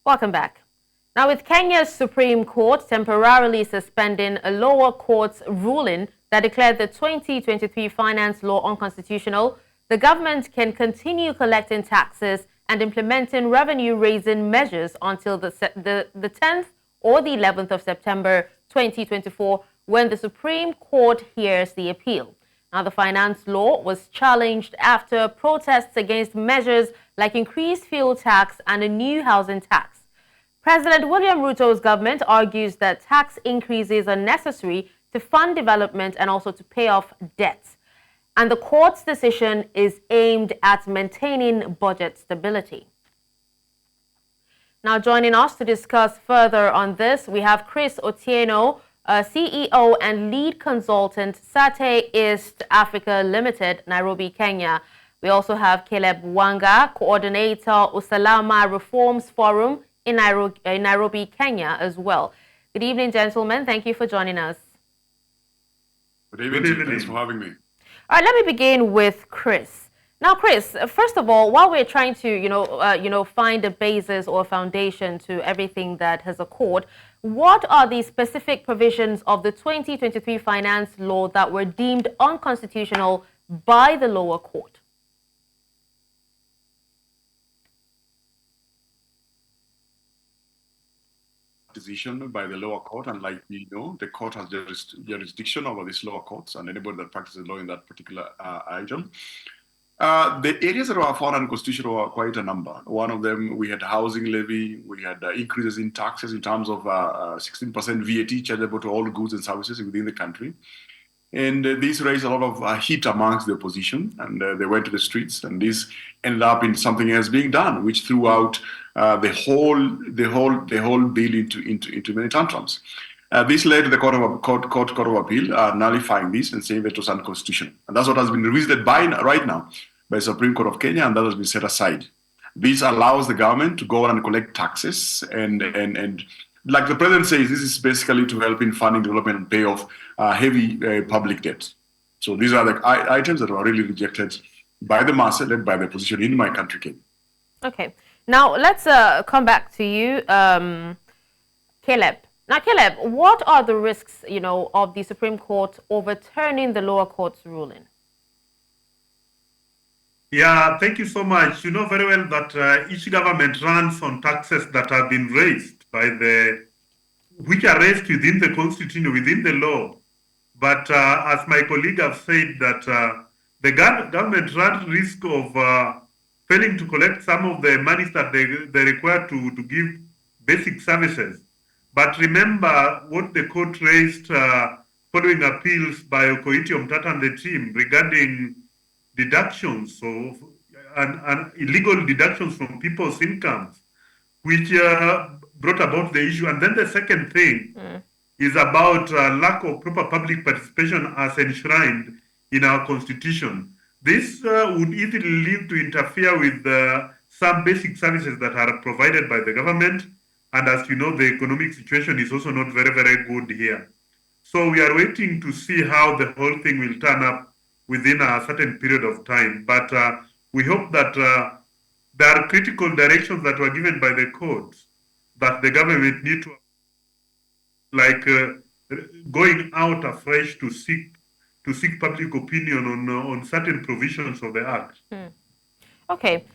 Welcome back. Now, with Kenya's Supreme Court temporarily suspending a lower court's ruling that declared the 2023 finance law unconstitutional, the government can continue collecting taxes and implementing revenue-raising measures until the 10th or the 11th of September 2024, when the Supreme Court hears the appeal. Now, the finance law was challenged after protests against measures like increased fuel tax and a new housing tax. President William Ruto's government argues that tax increases are necessary to fund development and also to pay off debts. And the court's decision is aimed at maintaining budget stability. Now, joining us to discuss further on this, we have Chris Otieno, CEO and lead consultant, SATE East Africa Ltd, Nairobi, Kenya. We also have Caleb Wanga, coordinator, Usalama Reforms Forum in Nairobi, Kenya as well. Good evening, gentlemen. Thank you for joining us. Good evening. Thanks for having me. All right, let me begin with Chris. Now, Chris, first of all, while we're trying to, find a basis or foundation to everything that has occurred, what are the specific provisions of the 2023 finance law that were deemed unconstitutional by the lower court? Decision by the lower court, and like we know, the court has jurisdiction over these lower courts and anybody that practices law in that particular item. The areas that were found unconstitutional were quite a number. One of them, we had housing levy, we had increases in taxes in terms of 16% VAT chargeable to all goods and services within the country. And this raised a lot of heat amongst the opposition, and they went to the streets, and this ended up in something else being done, which threw out the whole bill into many tantrums. This led to the Court of Appeal nullifying this and saying that it was unconstitutional, and that's what has been revisited right now by the Supreme Court of Kenya, and that has been set aside. This allows the government to go on and collect taxes and like the president says, this is basically to help in funding development and pay off heavy public debt. So these are the items that were really rejected by the mass, led by the opposition in my country, Kenya. Okay. Now, let's come back to you, Caleb. Now, Caleb, what are the risks, of the Supreme Court overturning the lower court's ruling? Yeah, thank you so much. You know very well that each government runs on taxes that have been raised which are raised within the constitution, within the law. But as my colleague have said, that the government runs risk of failing to collect some of the monies that they require to give basic services. But remember what the court raised following appeals by Okoitio Mtata and the team regarding deductions and illegal deductions from people's incomes, which brought about the issue. And then the second thing is about lack of proper public participation as enshrined in our constitution. This would easily lead to interfere with some basic services that are provided by the government. And as you know, the economic situation is also not very, very good here. So we are waiting to see how the whole thing will turn up within a certain period of time. But we hope that there are critical directions that were given by the courts that the government need to, like going out afresh to seek public opinion on certain provisions of the act. Okay,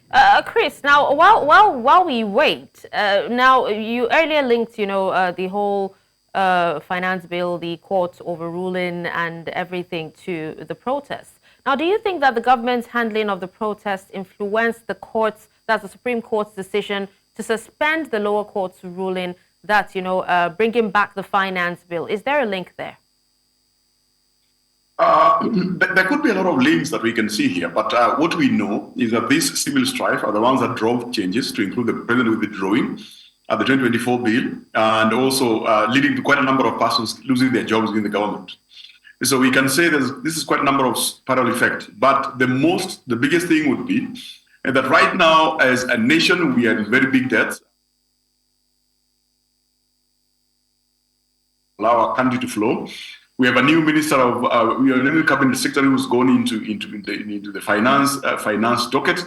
Chris. Now, while we wait, now you earlier linked, the whole finance bill, the court overruling, and everything to the protests. Now, do you think that the government's handling of the protests influenced the Supreme Court's decision to suspend the lower court's ruling that, bringing back the finance bill? Is there a link there? There could be a lot of links that we can see here, but what we know is that these civil strife are the ones that drove changes to include the president withdrawing the 2024 bill, and also leading to quite a number of persons losing their jobs in the government. So we can say that this is quite a number of spiral effect, but the biggest thing would be that right now, as a nation, we are in very big debt. Allow our country to flow. We have a new minister of, we have a new cabinet secretary who's gone into the finance docket,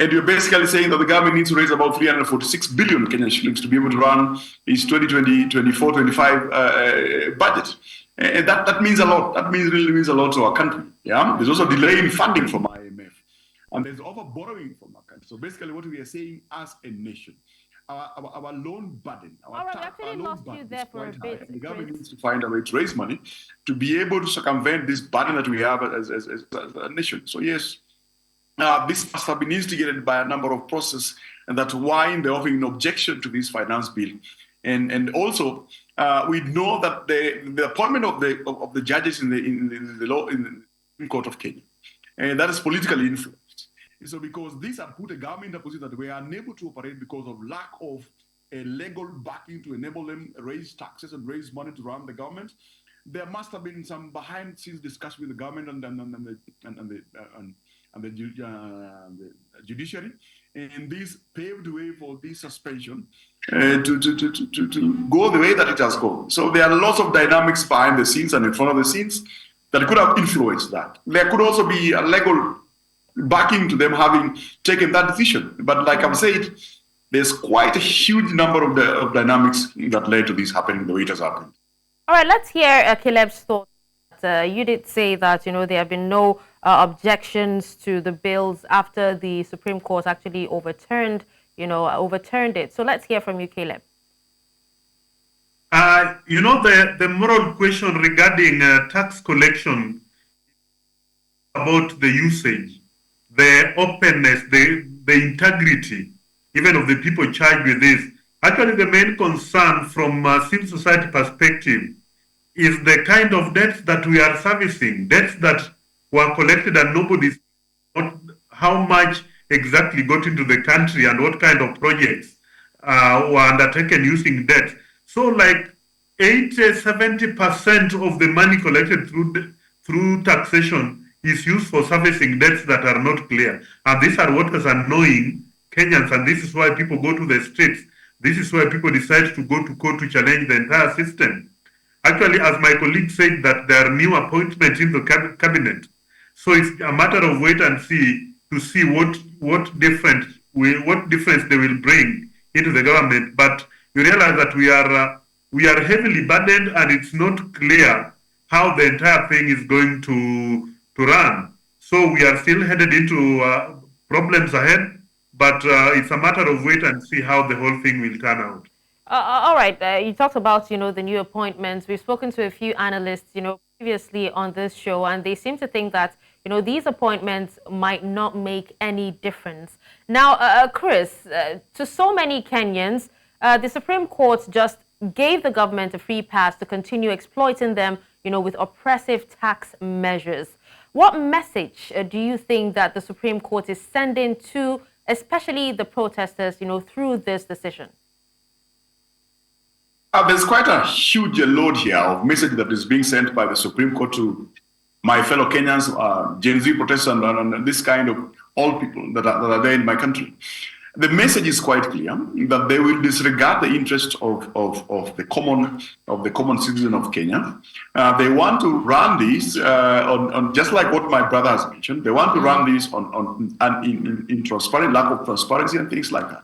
And you're basically saying that the government needs to raise about 346 billion Kenyan shillings to be able to run its 2020, 24, 25 budget. And that means a lot. That really means a lot to our country. Yeah. There's also delay in funding from IMF. And there's over borrowing from our country. So basically what we are saying as a nation, our loan burden, our loan burden is quite high. And the government needs to find a way to raise money to be able to circumvent this burden that we have as a nation. So yes, this must have been instigated by a number of processes, and that's why they're offering an objection to this finance bill. And also, we know that the appointment of the judges in the court of Kenya, and that is politically influenced. So because these have put a government in a position that we are unable to operate because of lack of a legal backing to enable them raise taxes and raise money to run the government, there must have been some behind-the-scenes discussion with the government and the judiciary, and this paved the way for this suspension to go the way that it has gone. So there are lots of dynamics behind the scenes and in front of the scenes that could have influenced that. There could also be a legal backing to them having taken that decision. But like I've said, there's quite a huge number of dynamics that led to this happening the way it has happened. All right, let's hear Caleb's thoughts. You did say that, there have been no objections to the bills after the Supreme Court actually overturned it. So let's hear from you, Caleb. The moral question regarding tax collection about the usage, the openness, the integrity, even of the people charged with this. Actually, the main concern from a civil society perspective is the kind of debts that we are servicing, debts that were collected and nobody's not how much exactly got into the country and what kind of projects were undertaken using debt. So like 80-70% of the money collected through taxation is used for servicing debts that are not clear. And these are what is annoying Kenyans, and this is why people go to the streets. This is why people decide to go to court to challenge the entire system. Actually, as my colleague said, that there are new appointments in the cabinet. So it's a matter of wait and see to see what difference they will bring into the government. But you realize that we are heavily burdened, and it's not clear how the entire thing is going to run. So we are still headed into problems ahead, but it's a matter of wait and see how the whole thing will turn out. All right. You talked about, the new appointments. We've spoken to a few analysts, previously on this show, and they seem to think that, these appointments might not make any difference. Now, Chris, to so many Kenyans, the Supreme Court just gave the government a free pass to continue exploiting them, with oppressive tax measures. What message do you think that the Supreme Court is sending to, especially the protesters, through this decision? There's quite a huge load here of message that is being sent by the Supreme Court to my fellow Kenyans, Gen Z protesters, and this kind of all people that are there in my country. The message is quite clear that they will disregard the interest of the common citizen of Kenya. They want to run this on just like what my brother has mentioned. They want to run this in transparent, lack of transparency and things like that.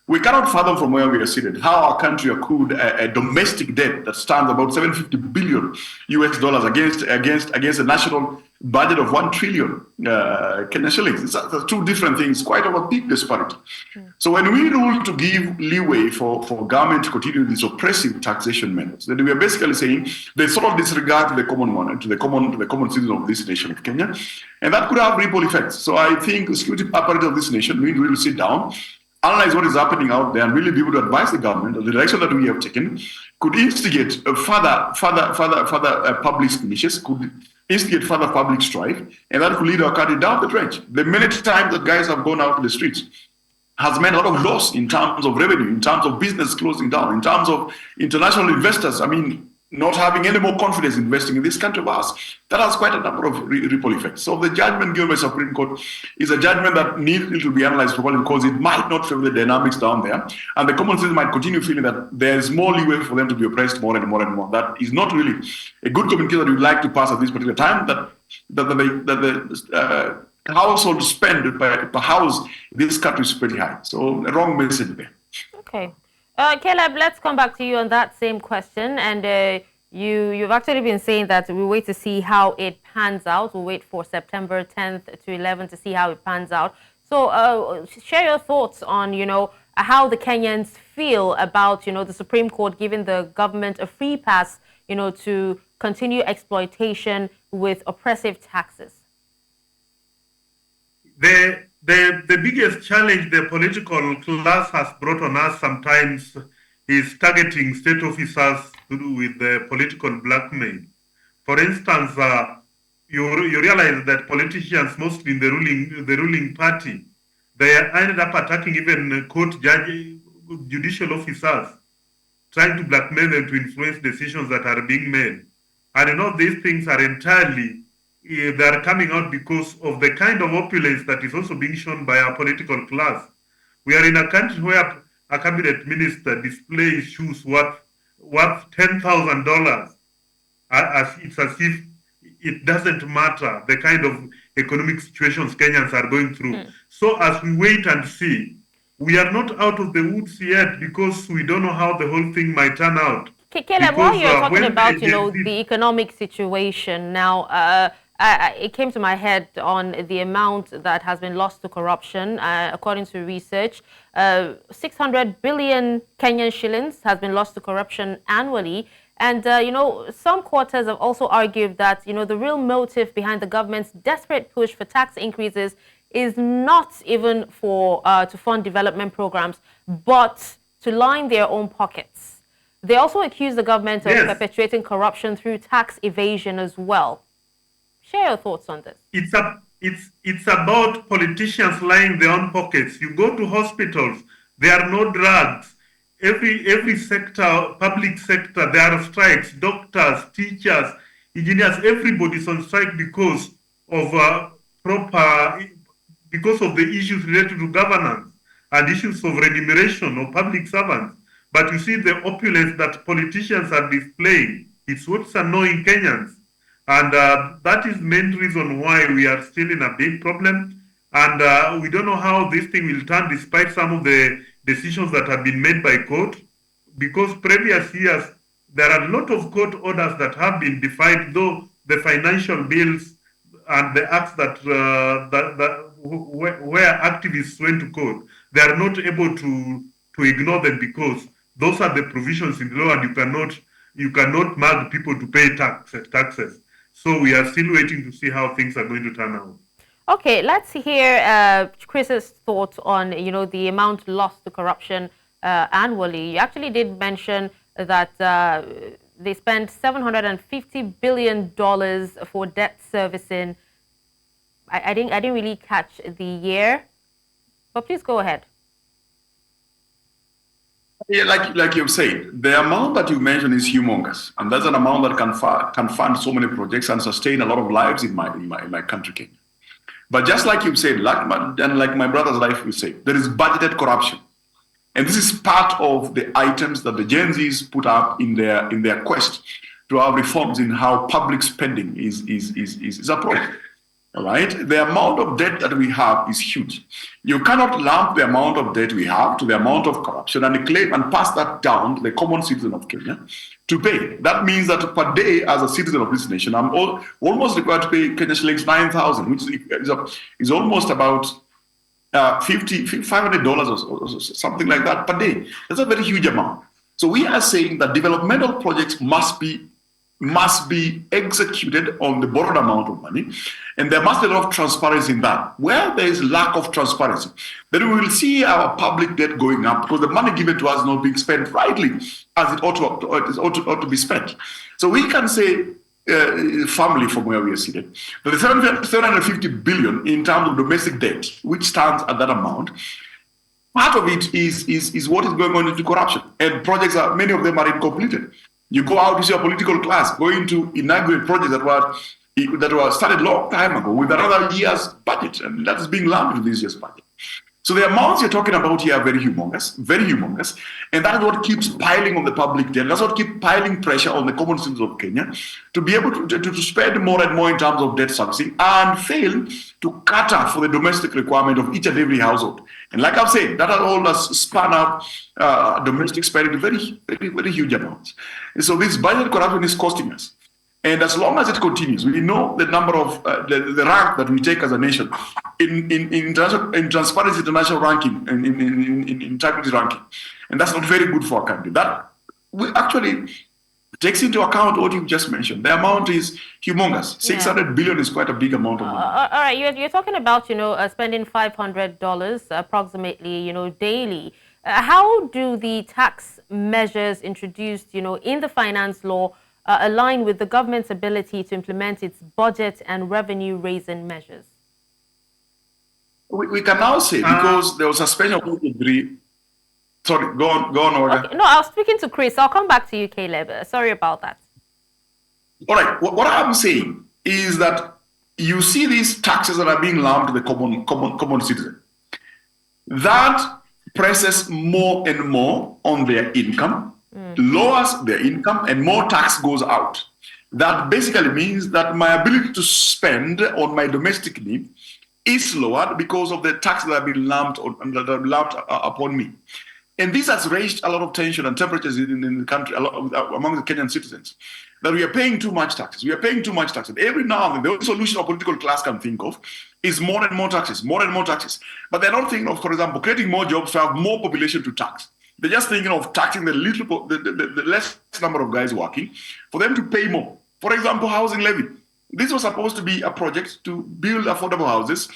We cannot fathom from where we are seated how our country accrued a domestic debt that stands about $750 billion against a national budget of 1 trillion Kenyan shillings. It's two different things, quite of a big disparity. So when we rule to give leeway for government to continue these oppressive taxation measures, then we are basically saying they sort of disregard to the common citizen of this nation of Kenya, and that could have ripple effects. So I think the security apparatus of this nation need to really sit down, analyze what is happening out there, and really be able to advise the government that the direction that we have taken could instigate further public skirmishes, could instigate further public strife, and that could lead our country down the trench. The many times that guys have gone out to the streets has meant a lot of loss in terms of revenue, in terms of business closing down, in terms of international investors, not having any more confidence investing in this country of ours. That has quite a number of ripple effects. So the judgment given by the Supreme Court is a judgment that needs to be analyzed properly, because it might not favor the dynamics down there, and the common citizen might continue feeling that there is more leeway for them to be oppressed more and more and more. That is not really a good communication that we would like to pass at this particular time, that the household spend per house in this country is pretty high. So a wrong message there. Okay. Caleb, let's come back to you on that same question. And you've actually been saying that we wait to see how it pans out. We'll wait for September 10th to 11th to see how it pans out. So share your thoughts on, how the Kenyans feel about, the Supreme Court giving the government a free pass, to continue exploitation with oppressive taxes. The biggest challenge the political class has brought on us sometimes is targeting state officers to do with the political blackmail. For instance, you realize that politicians, mostly in the ruling party, they ended up attacking even court judicial officers, trying to blackmail them to influence decisions that are being made. And these things are entirely, they are coming out because of the kind of opulence that is also being shown by our political class. We are in a country where a cabinet minister displays shoes worth $10,000. It's as if it doesn't matter the kind of economic situations Kenyans are going through. So as we wait and see, we are not out of the woods yet because we don't know how the whole thing might turn out. Caleb, while you're talking about, the economic situation now, it came to my head on the amount that has been lost to corruption. According to research, 600 billion Kenyan shillings has been lost to corruption annually. And, some quarters have also argued that, the real motive behind the government's desperate push for tax increases is not even for to fund development programs, but to line their own pockets. They also accuse the government of perpetuating corruption through tax evasion as well. Share your thoughts on this. It's about politicians lining their own pockets. You go to hospitals, there are no drugs. Every sector, public sector, there are strikes. Doctors, teachers, engineers, everybody's on strike because of the issues related to governance and issues of remuneration of public servants. But you see the opulence that politicians are displaying. It's what's annoying Kenyans. And that is the main reason why we are still in a big problem. And we don't know how this thing will turn despite some of the decisions that have been made by court. Because previous years, there are a lot of court orders that have been defied, though the financial bills and the acts where activists went to court, they are not able to ignore them because those are the provisions in the law, and you cannot mag people to pay taxes. So we are still waiting to see how things are going to turn out. Okay, let's hear Chris's thoughts on the amount lost to corruption annually. You actually did mention that they spent $750 billion for debt servicing. I didn't really catch the year, but please go ahead. Yeah, like you've said, the amount that you mentioned is humongous, and that's an amount that can fund so many projects and sustain a lot of lives in my country, Kenya. But just like you've said, like my brother's life will say, there is budgeted corruption, and this is part of the items that the Gen Zs put up in their quest to have reforms in how public spending is approached. All right, the amount of debt that we have is huge. You cannot lump the amount of debt we have to the amount of corruption and claim and pass that down to the common citizen of Kenya to pay. That means that per day, as a citizen of this nation, I'm almost required to pay Kenya shillings 9,000, which is almost about $500 or something like that per day. That's a very huge amount. So we are saying that developmental projects must be executed on the borrowed amount of money, and there must be a lot of transparency in that. Where there is lack of transparency, then we will see our public debt going up because the money given to us is not being spent rightly as it ought to be spent. So we can say, firmly from where we are seated, that the 750 billion in terms of domestic debt, which stands at that amount, part of it is what is going on into corruption, and projects many of them are incompleted. You go out, you see a political class going to inaugurate projects that were started long time ago with another year's budget, and that is being lumped into this year's budget. So the amounts you're talking about here are very humongous, and that is what keeps piling on the public debt. That's what keeps piling pressure on the common citizens of Kenya to be able to spend more and more in terms of debt servicing and fail to cater for the domestic requirement of each and every household. And like I've said, that has all spun up domestic spending to very, very, very huge amounts. And so this budget corruption is costing us. And as long as it continues, we know the number of the rank that we take as a nation in Transparency International ranking, in integrity ranking, and that's not very good for a country. That actually takes into account what you just mentioned. The amount is humongous. 600 billion is quite a big amount of money. All right, you're talking about spending $500 approximately daily. How do the tax measures introduced in the finance law align with the government's ability to implement its budget and revenue-raising measures? We can now say, because there was suspension of degree. Sorry, go on, Wanga. Okay, no, I was speaking to Chris. I'll come back to you, Caleb. Sorry about that. All right, what I'm saying is that you see these taxes that are being lumped to the common citizen. That presses more and more on their income, lowers their income, and more tax goes out. That basically means that my ability to spend on my domestic need is lowered because of the tax that have been lumped upon me. And this has raised a lot of tension and temperatures in the country among the Kenyan citizens, that we are paying too much taxes. We are paying too much taxes. Every now and then, the only solution a political class can think of is more and more taxes, more and more taxes. But they're not thinking of, for example, creating more jobs to have more population to tax. They're just thinking of taxing the less number of guys working for them to pay more. For example, housing levy. This was supposed to be a project to build affordable houses.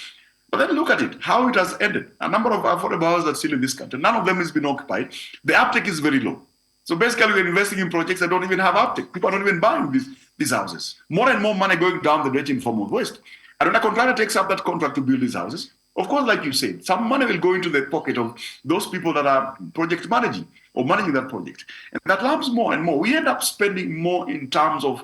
But then look at it, how it has ended. A number of affordable houses are still in this country. None of them has been occupied. The uptake is very low. So basically, we're investing in projects that don't even have uptake. People are not even buying these houses. More and more money going down the drain in form of waste. And when a contractor takes up that contract to build these houses, of course, like you said, some money will go into the pocket of those people that are project managing or managing that project. And that lumps more and more. We end up spending more in terms of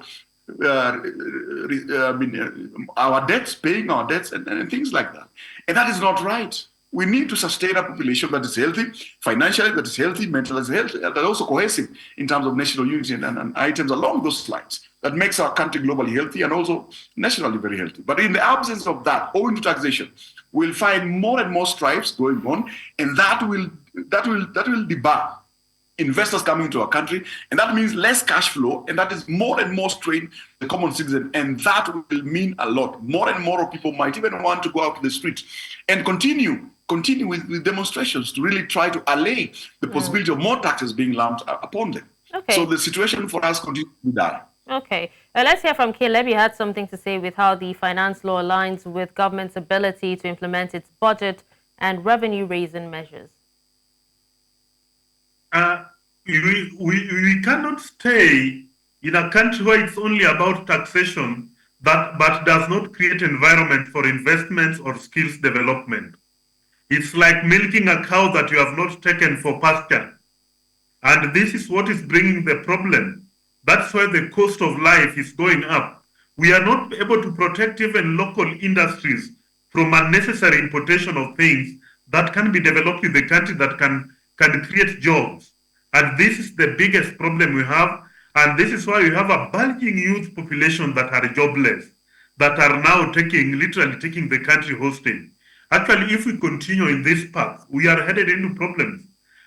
our debts, paying our debts, and things like that. And that is not right. We need to sustain a population that is healthy, financially, that is healthy, mentally, that is healthy, that is also cohesive in terms of national unity and items along those lines. That makes our country globally healthy and also nationally very healthy. But in the absence of that, owing to taxation, we'll find more and more strifes going on, and that will debar investors coming into our country, and that means less cash flow, and that is more and more strain the common citizen, and that will mean a lot. More and more of people might even want to go out to the streets and continue with demonstrations to really try to allay the possibility of more taxes being lumped upon them. Okay. So the situation for us continues to be dire. Okay. Let's hear from Caleb. You had something to say with how the finance law aligns with government's ability to implement its budget and revenue-raising measures. We cannot stay in a country where it's only about taxation but does not create environment for investments or skills development. It's like milking a cow that you have not taken for pasture. And this is what is bringing the problem. That's why the cost of life is going up. We are not able to protect even local industries from unnecessary importation of things that can be developed in the country that can create jobs. And this is the biggest problem we have. And this is why we have a bulging youth population that are jobless, that are now literally taking the country hostage. Actually, if we continue in this path, we are headed into problems.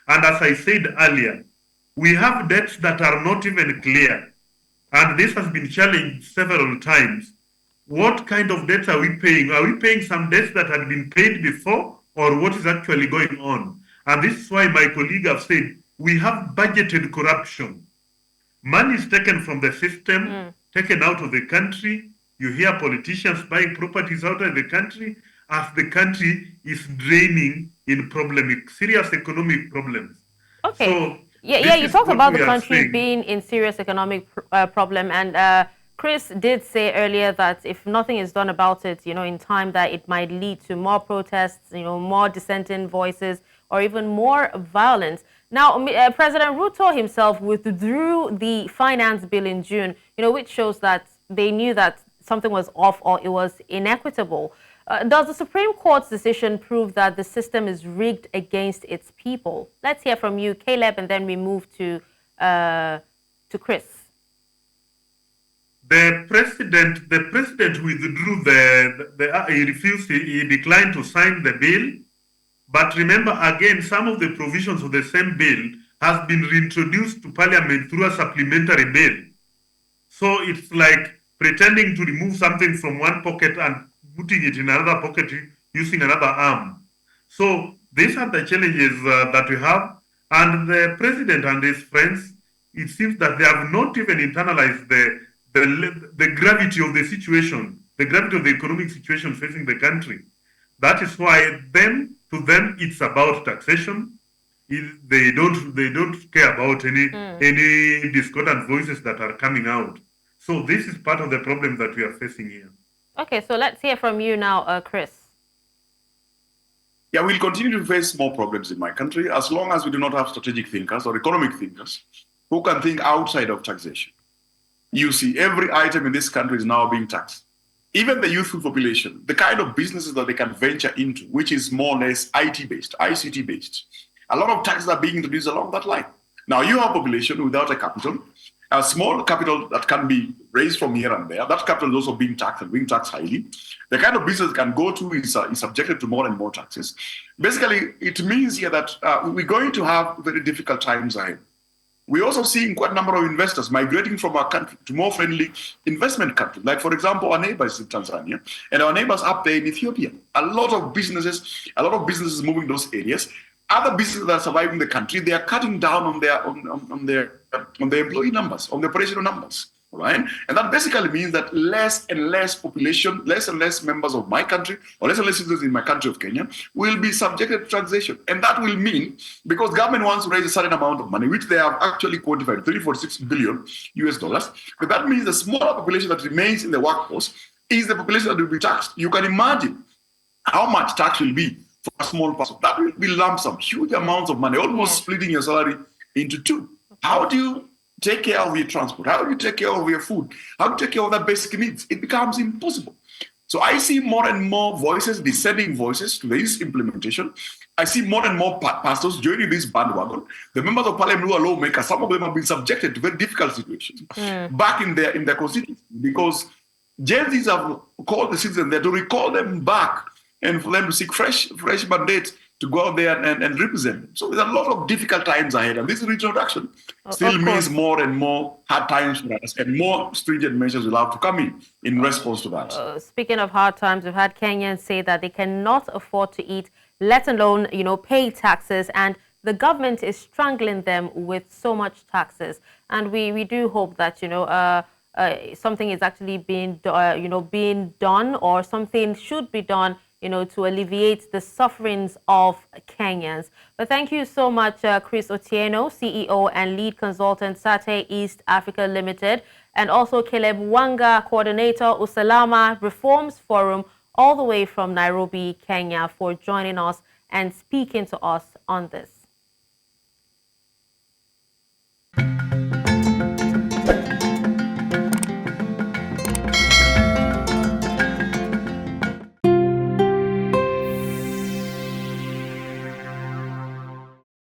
And as I said earlier, we have debts that are not even clear. And this has been challenged several times. What kind of debts are we paying? Are we paying some debts that had been paid before, or what is actually going on? And this is why my colleague have said, we have budgeted corruption. Money is taken from the system, taken out of the country. You hear politicians buying properties out of the country as the country is draining in serious economic problems. Okay. So you talked about the country being in serious economic problem, and Chris did say earlier that if nothing is done about it, in time, that it might lead to more protests, more dissenting voices, or even more violence. Now, President Ruto himself withdrew the finance bill in June, which shows that they knew that something was off or it was inequitable. Does the Supreme Court's decision prove that the system is rigged against its people? Let's hear from you, Caleb, and then we move to Chris. The president withdrew he refused, he declined to sign the bill. But remember, again, some of the provisions of the same bill has been reintroduced to Parliament through a supplementary bill. So it's like pretending to remove something from one pocket and putting it in another pocket using another arm. So these are the challenges that we have. And the president and his friends, it seems that they have not even internalized the gravity of the situation, the gravity of the economic situation facing the country. That is why to them it's about taxation. They don't care about any discordant voices that are coming out. So this is part of the problem that we are facing here. Okay, so let's hear from you now, Chris. Yeah, we'll continue to face more problems in my country as long as we do not have strategic thinkers or economic thinkers who can think outside of taxation. You see, every item in this country is now being taxed. Even the youthful population, the kind of businesses that they can venture into, which is more or less IT-based, ICT-based. A lot of taxes are being introduced along that line. Now, you have a population without a capital, a small capital that can be raised from here and there. That capital is also being taxed and being taxed highly. The kind of business it can go to is subjected to more and more taxes. Basically, it means here that we're going to have very difficult times ahead. We're also seeing quite a number of investors migrating from our country to more friendly investment countries. Like, for example, our neighbors in Tanzania and our neighbors up there in Ethiopia. A lot of businesses moving those areas. Other businesses that are surviving the country, they are cutting down on their employee numbers, on the operational numbers, right? And that basically means that less and less population, less and less members of my country, or less and less citizens in my country of Kenya, will be subjected to taxation. And that will mean, because government wants to raise a certain amount of money, which they have actually quantified, $346 billion US, but that means the smaller population that remains in the workforce is the population that will be taxed. You can imagine how much tax will be for a small person. That will be lump sum, huge amounts of money, almost splitting your salary into two. How do you take care of your transport? How do you take care of your food? How do you take care of that basic needs? It becomes impossible. So I see more and more voices, dissenting voices to this implementation. I see more and more pastors joining this bandwagon. The members of parliament who are lawmakers, some of them have been subjected to very difficult situations back in their constituency, because Gen Zs have called the citizens there to recall them back and for them to seek fresh mandates to go out there and represent them. So there's a lot of difficult times ahead, and this reintroduction still means more and more hard times for us, and more stringent measures will have to come in response to that. Speaking of hard times, we've had Kenyans say that they cannot afford to eat, let alone, pay taxes, and the government is strangling them with so much taxes. And we do hope that, something is actually being done, or something should be done, to alleviate the sufferings of Kenyans. But thank you so much, Chris Otieno, CEO and lead consultant, SATE East Africa Ltd, and also Caleb Wanga, coordinator, Usalama Reforms Forum, all the way from Nairobi, Kenya, for joining us and speaking to us on this.